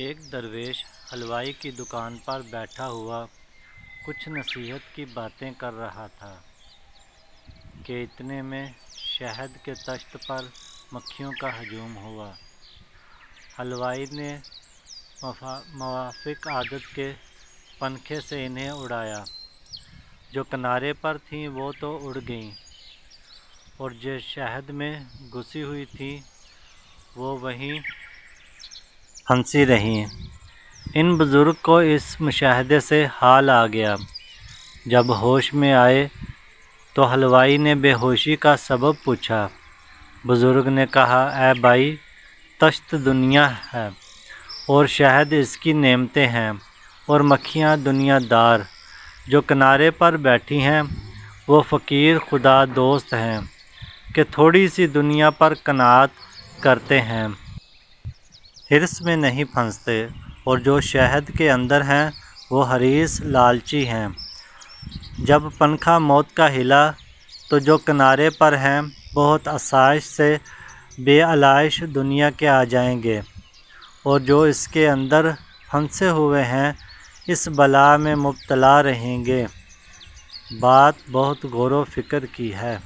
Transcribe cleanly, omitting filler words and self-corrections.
ایک درویش حلوائی کی دکان پر بیٹھا ہوا کچھ نصیحت کی باتیں کر رہا تھا کہ اتنے میں شہد کے تشت پر مکھیوں کا ہجوم ہوا۔ حلوائی نے موافق عادت کے پنکھے سے انہیں اڑایا۔ جو کنارے پر تھیں وہ تو اڑ گئیں اور جو شہد میں گھسی ہوئی تھیں وہ وہیں پھنسی رہیں۔ ان بزرگ کو اس مشاہدے سے حال آ گیا۔ جب ہوش میں آئے تو حلوائی نے بے ہوشی کا سبب پوچھا۔ بزرگ نے کہا، اے بھائی، تشت دنیا ہے اور شہد اس کی نعمتیں ہیں، اور مکھیاں دنیا دار جو کنارے پر بیٹھی ہیں وہ فقیر خدا دوست ہیں کہ تھوڑی سی دنیا پر قناعت کرتے ہیں، حرص میں نہیں پھنستے، اور جو شہد کے اندر ہیں وہ حریص لالچی ہیں۔ جب پنکھا موت کا ہلا تو جو کنارے پر ہیں بہت آسائش سے بے آلائش دنیا کے آ جائیں گے، اور جو اس کے اندر پھنسے ہوئے ہیں اس بلا میں مبتلا رہیں گے۔ بات بہت غور و فکر کی ہے۔